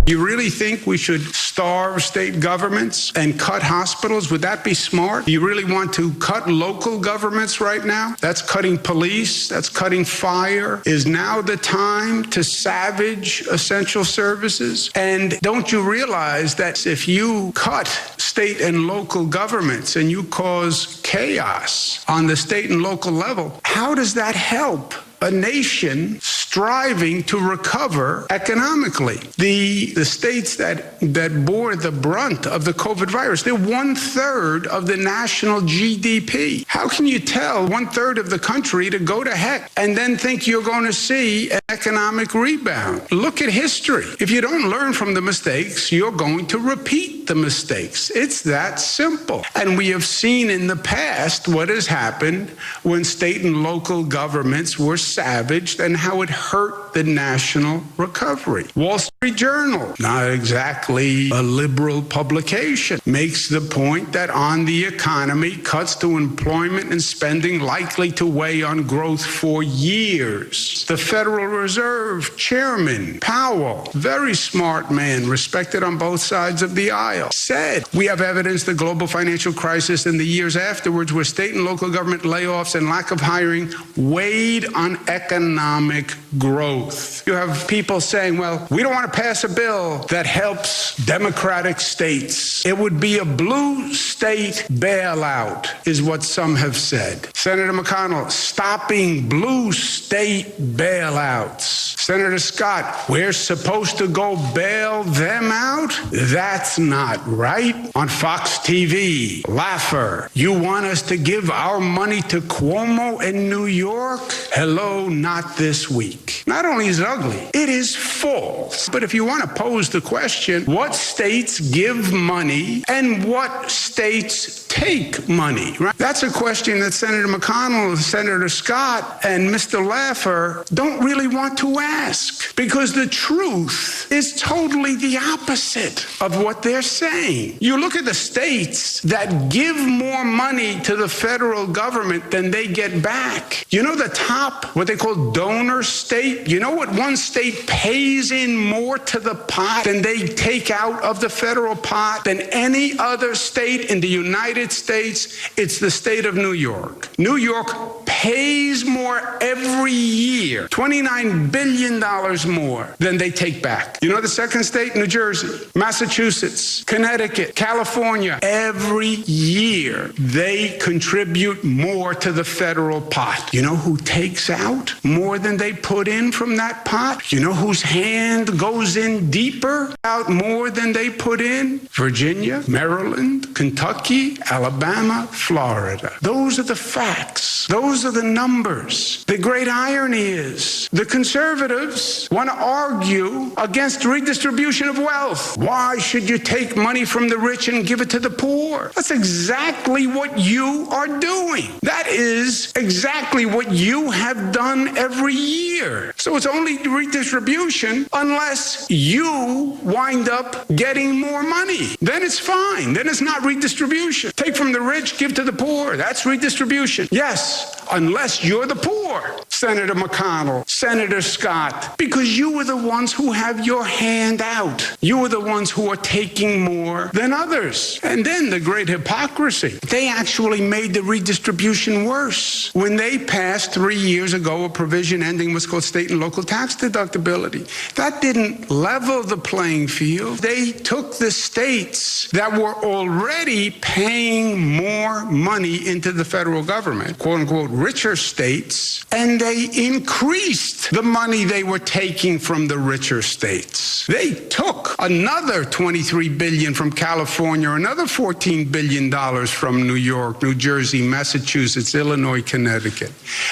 You really think we should starve state governments and cut hospitals? Would that be smart? Do you really want to cut local governments right now? That's cutting police. That's cutting fire. Is now the time to savage essential services? And don't you realize that if you cut state and local governments and you cause chaos on the state and local level, how does that help a nation striving to recover economically? The states that bore the brunt of the COVID virus, they're 1/3 of the national GDP. How can you tell 1/3 of the country to go to heck and then think you're going to see an economic rebound? Look at history. If you don't learn from the mistakes, you're going to repeat the mistakes. It's that simple. And we have seen in the past what has happened when state and local governments were savaged and how it hurt the national recovery. Wall Street Journal, not exactly a liberal publication, makes the point that on the economy, cuts to employment and spending likely to weigh on growth for years. The Federal Reserve Chairman Powell, very smart man, respected on both sides of the aisle, said we have evidence the global financial crisis and the years afterwards where state and local government layoffs and lack of hiring weighed on economic growth. You have people saying, well, we don't want to pass a bill that helps Democratic states. It would be a blue state bailout, is what some have said. Senator McConnell, stopping blue state bailouts. Senator Scott, we're supposed to go bail them out? That's not right. On Fox TV, Laffer, you want us to give our money to Cuomo in New York? Hello, not this week. Not only is it ugly, it is false. But if you want to pose the question, what states give money and what states take money, right? That's a question that Senator McConnell, Senator Scott, and Mr. Laffer don't really want to ask, because the truth is totally the opposite of what they're saying. You look at the states that give more money to the federal government than they get back. You know the top, what they call donor state? You know what one state pays in more to the pot than they take out of the federal pot than any other state in the United States? It's the state of New York. New York pays more every year, $29 billion more than they take back. You know the second state? New Jersey, Massachusetts, Connecticut, California. Every year they contribute more to the federal pot. You know who takes out more than they put in from that pot? You know whose hand goes in deeper, out more than they put in? Virginia, Maryland, Kentucky, Alabama, Florida. Those are the facts. Those are the numbers. The great irony is the conservatives want to argue against redistribution of wealth. Why should you take money from the rich and give it to the poor? That's exactly what you are doing. That is exactly what you have done every year. So it's only redistribution unless you wind up getting more money. Then it's fine. Then it's not redistribution. Take from the rich, give to the poor. That's redistribution. Yes, unless you're the poor, Senator McConnell, Senator Scott, because you were the ones who have your hand out. You were the ones who are taking more than others. And then the great hypocrisy. They actually made the redistribution worse when they passed 3 years ago a provision ending what's called state and local tax deductibility. That didn't level the playing field. They took the states that were already paying more money into the federal government, quote unquote, richer states, and they increased the money they were taking from the richer states. They took another $23 billion from California, another $14 billion from New York, New Jersey, Massachusetts, Illinois, Connecticut.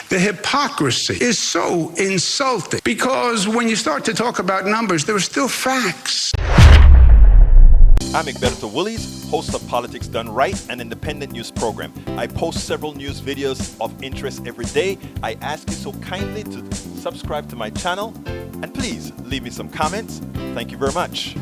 The hypocrisy is so insulting because when you start to talk about numbers, there are still facts. I'm Egberto Willies, host of Politics Done Right, an independent news program. I post several news videos of interest every day. I ask you so kindly to subscribe to my channel and please leave me some comments. Thank you very much.